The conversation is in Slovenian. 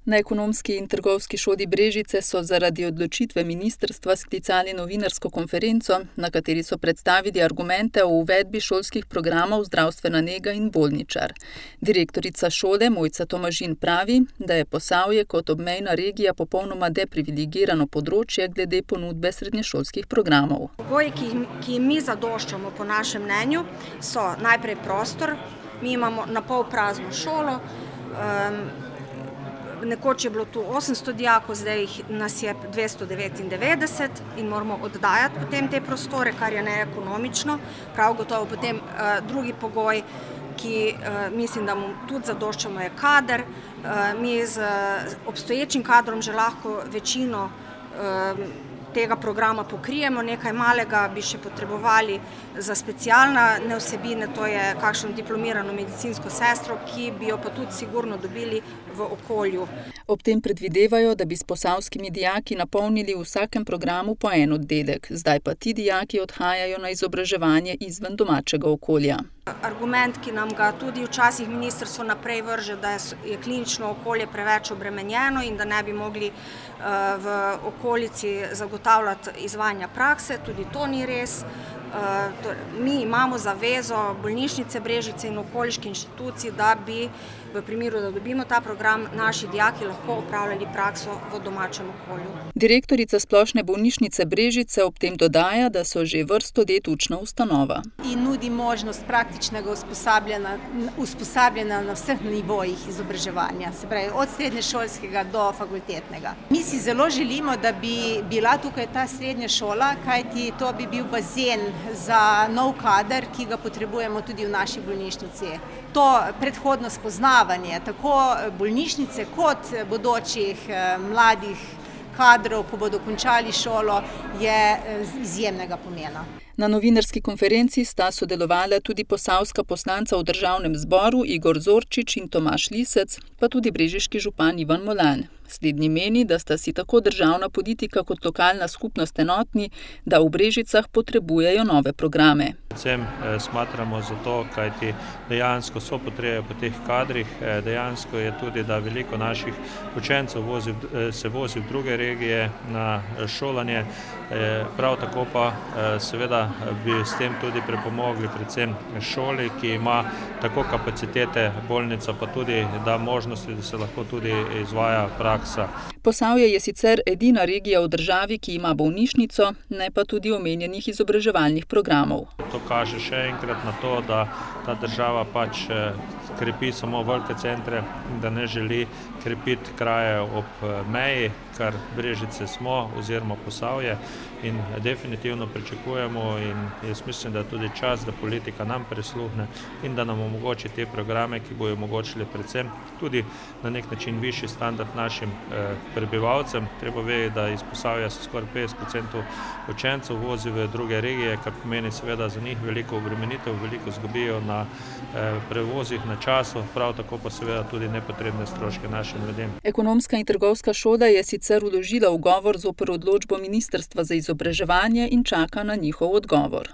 Na Ekonomski in trgovski šoli Brežice so zaradi odločitve ministrstva sklicali novinarsko konferenco, na kateri so predstavili argumente o uvedbi šolskih programov zdravstvena nega in bolničar. Direktorica šole Mojca Tomažin pravi, da je Posavje kot obmejna regija popolnoma deprivilegirano področje glede ponudbe srednješolskih programov. Pogoji, ki jim mi zadoščamo po našem mnenju, so najprej prostor. Mi imamo napol prazno šolo. Nekoč je bilo tu 800 dijakov, zdaj nas je 299 in moramo oddajati potem te prostore, kar je neekonomično. Prav gotovo potem drugi pogoj, ki mislim, da mu tudi zadoščamo, je kader. Mi z obstoječim kadrom že lahko večino tega programa pokrijemo, nekaj malega bi še potrebovali za specialne vsebine, to je kakšno diplomirano medicinsko sestro, ki bi jo pa tudi sigurno dobili v okolju. Ob tem predvidevajo, da bi s posavskimi dijaki napolnili v vsakem programu po en oddelek, zdaj pa ti dijaki odhajajo na izobraževanje izven domačega okolja. Argument, ki nam ga tudi včasih ministrstvo naprej vrže, da je klinično okolje preveč obremenjeno in da ne bi mogli v okolici zagotavljati izvajanja prakse, tudi to ni res. Mi imamo zavezo bolnišnice Brežice in okoliških inštitucij, da bi v primeru, da dobimo ta program, naši dijaki lahko opravljali prakso v domačem okolju. Direktorica Splošne bolnišnice Brežice ob tem dodaja, da so že vrsto let učna ustanova. In nudi možnost praktičnega usposabljanja na vseh nivojih izobraževanja, se pravi od srednješolskega do fakultetnega. Mi si zelo želimo, da bi bila tukaj ta srednja šola, kajti to bi bil bazen za nov kader, ki ga potrebujemo tudi v naši bolnišnici. To predhodno spoznavanje tako bolnišnice kot bodočih mladih kadrov, ko bodo končali šolo, je izjemnega pomena. Na novinarski konferenci sta sodelovala tudi posavska poslanca v državnem zboru Igor Zorčič in Tomaž Lisec, pa tudi brežiški župan Ivan Molan. Slednji meni, da sta si tako državna politika kot lokalna skupnost enotni, da v Brežicah potrebujejo nove programe. Predvsem smatramo zato, kajti dejansko so potrebe po teh kadrih, dejansko je tudi, da veliko naših učencev se vozi v druge regije na šolanje, prav tako pa seveda bi s tem tudi pripomogli predvsem šoli, ki ima tako kapacitete bolnica, pa tudi da možnosti, da se lahko tudi izvaja praksa. Posavje je sicer edina regija v državi, ki ima bolnišnico, ne pa tudi omenjenih izobraževalnih programov. To kaže še enkrat na to, da ta država pač krepi samo velike centre in da ne želi krepiti kraje ob meji, kar Brežice smo oziroma Posavje, in definitivno pričakujemo in jaz mislim, da je tudi čas, da politika nam prisluhne in da nam omogoči te programe, ki bojo omogočili predvsem tudi na nek način višji standard našim prebivalcem. Treba vedeti, da iz Posavja se skoraj 50% učencev vozi v druge regije, kar pomeni seveda za njih veliko obremenitev, veliko izgubijo na prevozih, na času, prav tako pa seveda tudi nepotrebne stroške našim ljudem. Ekonomska in trgovska šola je sicer vložila ugovor zoper odločbo ministrstva za izobraževanje in čaka na njihov odgovor.